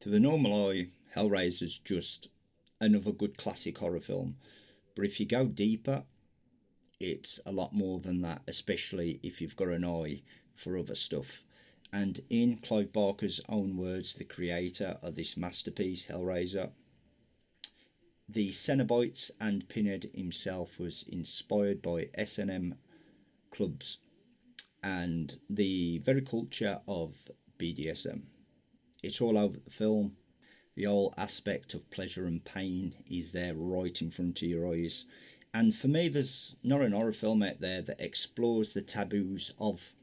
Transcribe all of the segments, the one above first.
To the normal eye, Hellraiser's just another good classic horror film. But if you go deeper, it's a lot more than that, especially if you've got an eye for other stuff. And in Clive Barker's own words, the creator of this masterpiece, Hellraiser, the Cenobites and Pinhead himself was inspired by S&M clubs and the very culture of BDSM. It's all over the film. The whole aspect of pleasure and pain is there right in front of your eyes. And for me, there's not an horror film out there that explores the taboos of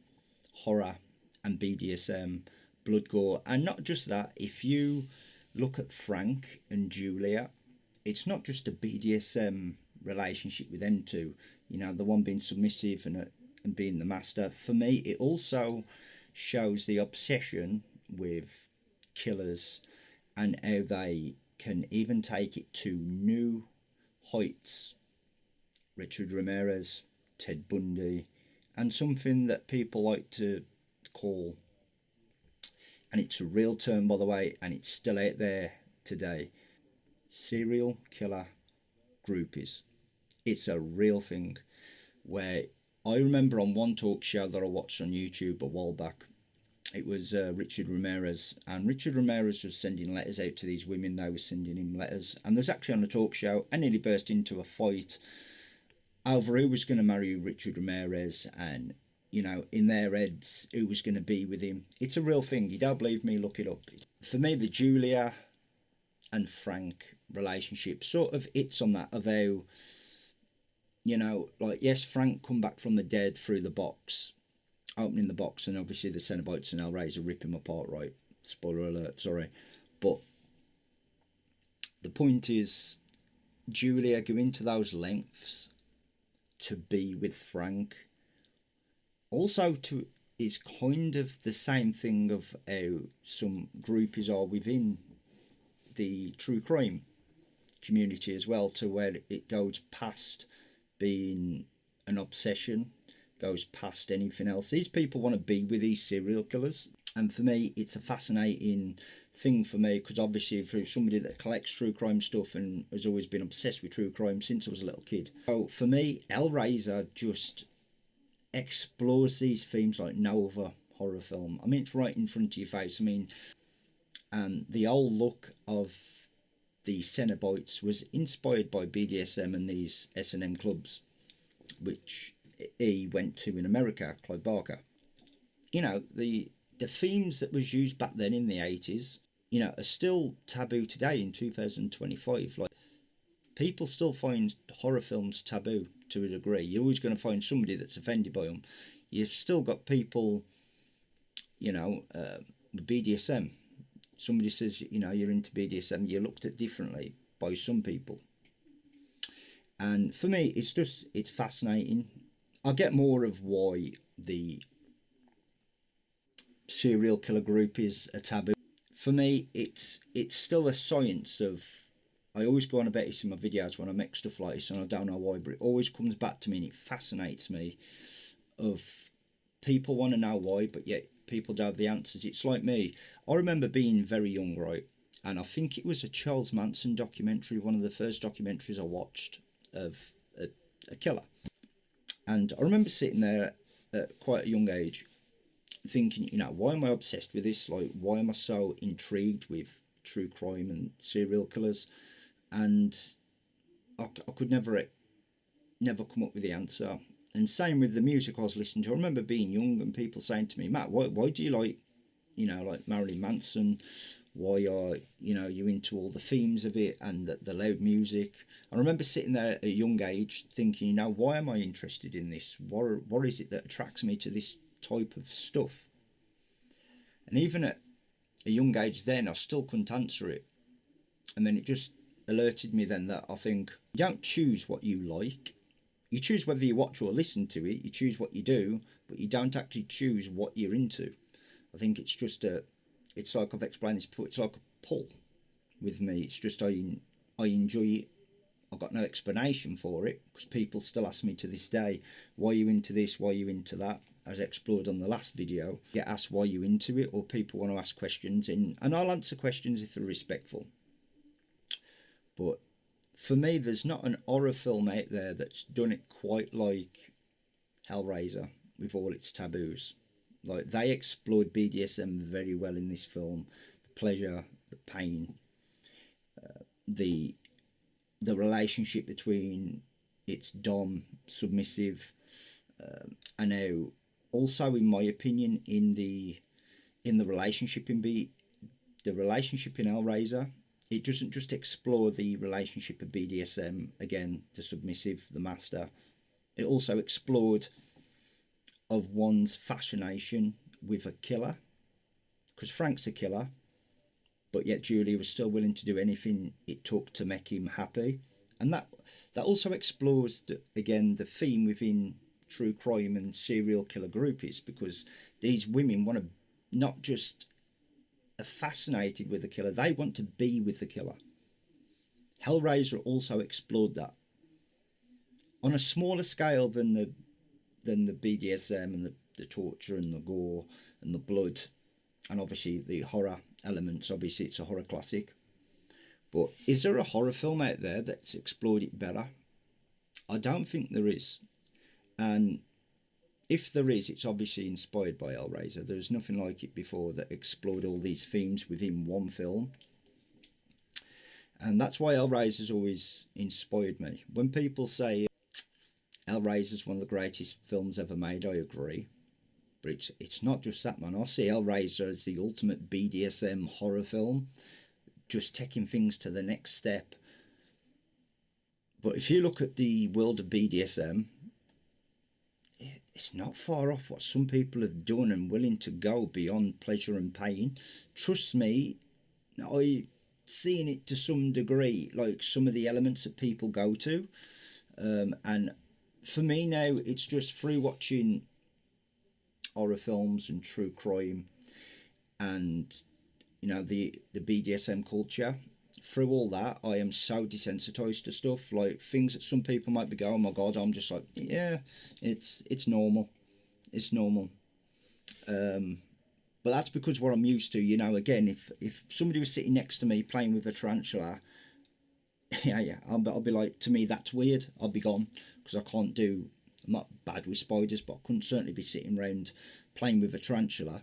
horror and BDSM, blood, gore. And not just that, if you look at Frank and Julia, it's not just a BDSM relationship with them two, you know, the one being submissive and being the master. For me, it also shows the obsession with killers and how they can even take it to new heights. Richard Ramirez, Ted Bundy, and something that people like to call, and it's a real term by the way, and it's still out there today, serial killer groupies. It's a real thing, where I remember on one talk show that I watched on YouTube a while back, it was Richard Ramirez, and Richard Ramirez was sending letters out to these women. They were sending him letters, and there was actually on a talk show, and nearly burst into a fight over who was going to marry Richard Ramirez, and you know, in their heads, who was going to be with him. It's a real thing. You don't believe me? Look it up. For me, the Julia and Frank relationship sort of hits on that of how, you know, like, yes, Frank come back from the dead through the box, opening the box, and obviously the Cenobites and Hellraiser rip him apart, right? Spoiler alert, sorry. But the point is, Julia going to those lengths to be with Frank also to is kind of the same thing of how some groupies are within the true crime community as well, to where it goes past being an obsession, goes past anything else. These people want to be with these serial killers, and for me it's a fascinating thing for me, because obviously through somebody that collects true crime stuff and has always been obsessed with true crime since I was a little kid. So for me, Hellraiser just explores these themes like no other horror film. I mean, it's right in front of your face. I mean, and the whole look of the Cenobites was inspired by BDSM and these S&M clubs, which he went to in America, Clive Barker. You know, the themes that was used back then in the 80s, you know, are still taboo today in 2025. Like, people still find horror films taboo to a degree. You're always going to find somebody that's offended by them. You've still got people, you know, with BDSM. Somebody says, you know, you're into BDSM, you're looked at differently by some people. And for me, it's fascinating. I get more of why the serial killer group is a taboo. For me, it's still a science of, I always go on about this in my videos when I make stuff like this, and I don't know why, but it always comes back to me and it fascinates me of people want to know why, but yet people don't have the answers. It's like me. I remember being very young, right? And I think it was a Charles Manson documentary, one of the first documentaries I watched of a killer. And I remember sitting there at quite a young age thinking, you know, why am I obsessed with this? Like, why am I so intrigued with true crime and serial killers? And I could never come up with the answer. And same with the music I was listening to. I remember being young and people saying to me, Matt, why do you like, you know, like Marilyn Manson? Why are, you know, you into all the themes of it and the loud music? I remember sitting there at a young age thinking, you know, why am I interested in this? What is it that attracts me to this type of stuff? And even at a young age then, I still couldn't answer it. And then it just alerted me then that I think you don't choose what you like. You choose whether you watch or listen to it. You choose what you do, but you don't actually choose what you're into. I think it's just it's like I've explained this before, it's like a pull with me. It's just I enjoy it. I've got no explanation for it, because people still ask me to this day, why are you into this, why are you into that? as I explored on the last video, get asked why you're into it, or people want to ask questions, and I'll answer questions if they're respectful. But for me, there's not an horror film out there that's done it quite like Hellraiser, with all its taboos. Like, they explored BDSM very well in this film. The pleasure, the pain, the relationship between its dom, submissive, and now also, in my opinion, in the relationship in the relationship in Hellraiser, it doesn't just explore the relationship of BDSM, again, the submissive, the master. It also explored of one's fascination with a killer, because Frank's a killer, but yet Julie was still willing to do anything it took to make him happy. And that also explores, again, the theme within true crime and serial killer groupies, because these women want to not just are fascinated with the killer, they want to be with the killer. Hellraiser also explored that on a smaller scale than the BDSM and the torture and the gore and the blood, and obviously the horror elements. Obviously it's a horror classic, but is there a horror film out there that's explored it better? I don't think there is. And if there is, it's obviously inspired by Hellraiser. There's nothing like it before that explored all these themes within one film. And that's why Hellraiser's always inspired me. When people say Hellraiser's one of the greatest films ever made, I agree. But it's not just that, man. I see Hellraiser as the ultimate BDSM horror film, just taking things to the next step. But if you look at the world of BDSM, it's not far off what some people have done and willing to go beyond pleasure and pain. Trust me, I've seen it to some degree, like some of the elements that people go to. And for me now, it's just through watching horror films and true crime and, you know, the BDSM culture. Through all that, I am so desensitized to stuff, like things that some people might be going, oh my god, I'm just like, yeah, it's normal, it's normal. But that's because what I'm used to, you know. Again, if somebody was sitting next to me playing with a tarantula, I'll be like, to me that's weird, I'll be gone, because I'm not bad with spiders, but I couldn't certainly be sitting around playing with a tarantula.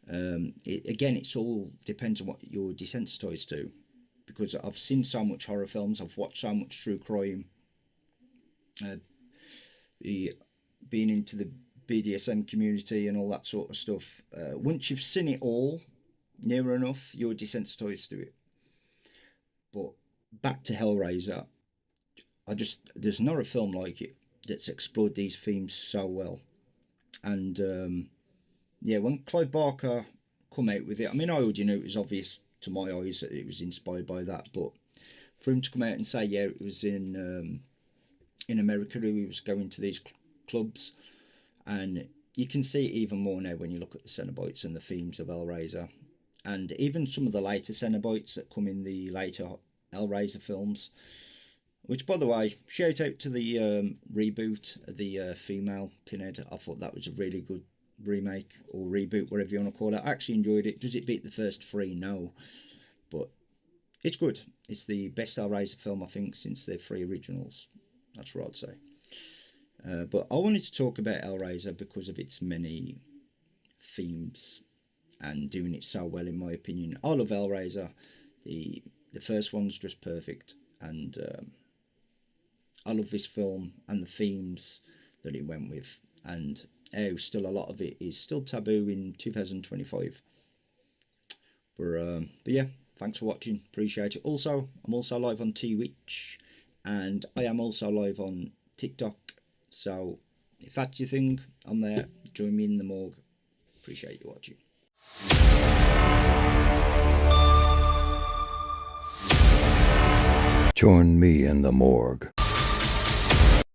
Again, it's all depends on what you're desensitized to, because I've seen so much horror films, I've watched so much true crime, being into the BDSM community and all that sort of stuff. Once you've seen it all near enough, you're desensitized to it. But back to Hellraiser, there's not a film like it that's explored these themes so well. And yeah, when Clive Barker come out with it, I mean, I already knew it was obvious to my eyes that it was inspired by that, but for him to come out and say, yeah, it was in America, he was going to these clubs, and you can see it even more now when you look at the Cenobites and the themes of Hellraiser, and even some of the later Cenobites that come in the later Hellraiser films, which, by the way, shout out to the reboot, the female Pinhead. I thought that was a really good remake or reboot, whatever you want to call it. I actually enjoyed it. Does it beat the first three? No, but it's good. It's the best Hellraiser film, I think, since the three originals. That's what I'd say. But I wanted to talk about Hellraiser because of its many themes and doing it so well, in my opinion. I love Hellraiser. The first one's just perfect, and I love this film and the themes that it went with, and how still a lot of it is still taboo in 2025. But yeah, thanks for watching, appreciate it. Also, I'm also live on Twitch, and I am also live on TikTok, so if that's your thing, I'm there. Join me in the morgue. Appreciate you watching. Join me in the morgue.